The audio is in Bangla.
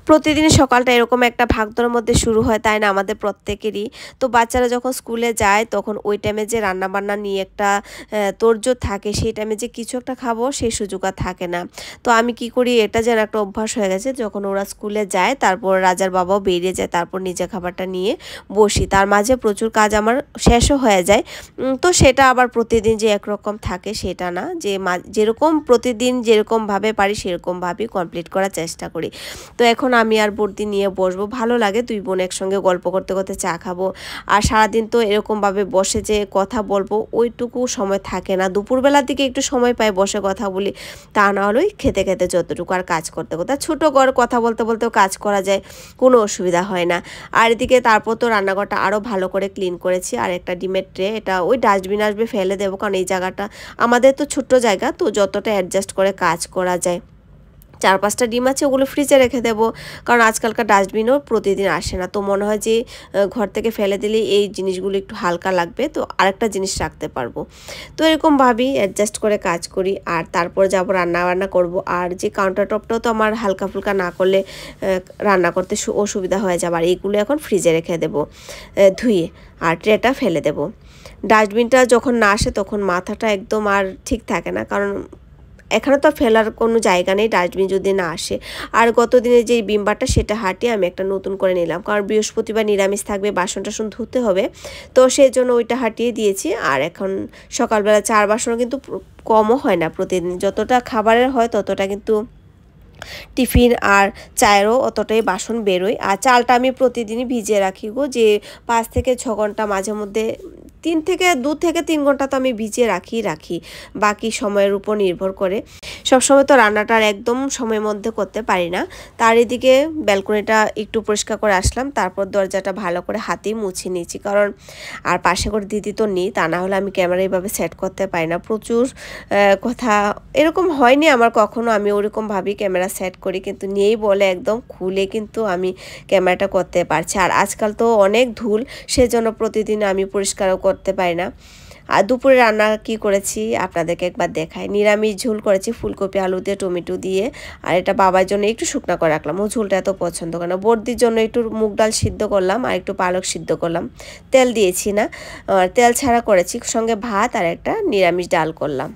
প্রতিদিন সকালটা এরকম একটা ভাগদৌড়ের মধ্যে শুরু হয়, তাই না আমাদের প্রত্যেকেরই। তো বাচ্চারা যখন স্কুলে যায় তখন ওই টাইমে যে রান্নাবান্না নিয়ে একটা তোড়জোড় থাকে, সেই টাইমে যে কিছু একটা খাবো সেই সুযোগ আর থাকে না। তো আমি কি করি, এটা যেন একটা অভ্যাস হয়ে গেছে, যখন ওরা স্কুলে যায় তারপর রাজার বাবাও বেরিয়ে যায়, তারপর নিজে খাবারটা নিয়ে বসি। তার মাঝে প্রচুর কাজ আমার শেষও হয়ে যায়। তো সেটা আবার প্রতিদিন যে একরকম থাকে সেটা না, যে যেরকম প্রতিদিন যেরকমভাবে পারি সেরকমভাবেই কমপ্লিট করার চেষ্টা করি। তো এখন আমি আর বর্দি নিয়ে বসবো, ভালো লাগে দুই বোন একসঙ্গে গল্প করতে করতে চা খাবো। আর সারাদিন তো এরকমভাবে বসে যে কথা বলবো ওইটুকু সময় থাকে না, দুপুরবেলার দিকে একটু সময় পাই বসে কথা বলি, তা না হলেই খেতে খেতে যতটুকু আর কাজ করতে করতে। ছোটো ঘর, কথা বলতে বলতেও কাজ করা যায়, কোনো অসুবিধা হয় না। আর এদিকে তারপর তো রান্নাঘরটা আরও ভালো করে ক্লিন করেছি। আর একটা ডিমের ট্রে, এটা ওই ডাস্টবিন আসবে ফেলে দেবো, কারণ এই জায়গাটা আমাদের তো ছোট্ট জায়গা, তো যতটা অ্যাডজাস্ট করে কাজ করা যায়। 4-5টা ডিম আছে, ওগুলো ফ্রিজে রেখে দেবো, কারণ আজকালকার ডাস্টবিনও প্রতিদিন আসে না। তো মনে হয় যে ঘর থেকে ফেলে দিলেই এই জিনিসগুলো একটু হালকা লাগবে, তো আরেকটা জিনিস রাখতে পারবো। তো এরকমভাবেই অ্যাডজাস্ট করে কাজ করি। আর তারপর যাবো রান্না করব। আর যে কাউন্টার টপটাও তো আমার হালকা ফুলকা না করলে রান্না করতে অসুবিধা হয়ে যাবে। আর এইগুলো এখন ফ্রিজে রেখে দেবো ধুয়ে, আর ট্রেটা ফেলে দেবো। ডাস্টবিনটা যখন না আসে তখন মাথাটা একদম আর ঠিক থাকে না, কারণ এখানে তো ফেলার কোনো জায়গা নেই ডাস্টবিন যদি না আসে। আর গত দিনে যে বিমবারটা সেটা হাঁটিয়ে আমি একটা নতুন করে নিলাম, কারণ বৃহস্পতিবার নিরামিষ থাকবে, বাসন টাসন ধুতে হবে, তো সেই জন্য ওইটা হাঁটিয়ে দিয়েছি। আর এখন সকালবেলা চার বাসনও কিন্তু কমও হয় না, প্রতিদিন যতটা খাবারের হয় ততটা কিন্তু টিফিন আর চায়েরও অতটাই বাসন বেরোয়। আর চালটা আমি প্রতিদিনই ভিজিয়ে রাখি গো, যে 5 থেকে 6 ঘন্টা, মাঝে মধ্যে 2 থেকে 3 ঘন্টা তো আমি ভিজিয়ে রাখি, বাকি সময়ের উপর নির্ভর করে। সবসময় তো রান্নাটার একদম সময়ের মধ্যে করতে পারি না। তার এদিকে ব্যালকনিটা একটু পরিষ্কার করে আসলাম, তারপর দরজাটা ভালো করে হাতেই মুছে নিয়েছি, কারণ আর পাশে করে দিদি তো নেই, তা না হলে আমি ক্যামেরা এইভাবে সেট করতে পারি না। প্রচুর কথা এরকম হয়নি আমার কখনো, আমি ওরকমভাবেই ক্যামেরা সেট করি, কিন্তু নিয়েই বলে একদম খুলে কিন্তু আমি ক্যামেরাটা করতে পারছি। আর আজকাল তো অনেক ধুল, সেজন্য প্রতিদিন আমি পরিষ্কারও করতে পারি না। আর দুপুরে রান্না কি করেছি আপনাদেরকে একবার দেখাই। নিরামিষ ঝোল করেছি ফুলকপি আলু দিয়ে, টমেটো দিয়ে। আর এটা বাবার জন্য একটু শুকনো করে রাখলাম, ও ঝোলটা এত পছন্দ করে না। বর্দির জন্য একটু মুগ ডাল সিদ্ধ করলাম আর একটু পালক সিদ্ধ করলাম, তেল দিয়েছি না, তেল ছাড়া করেছি। সঙ্গে ভাত আর একটা নিরামিষ ডাল করলাম।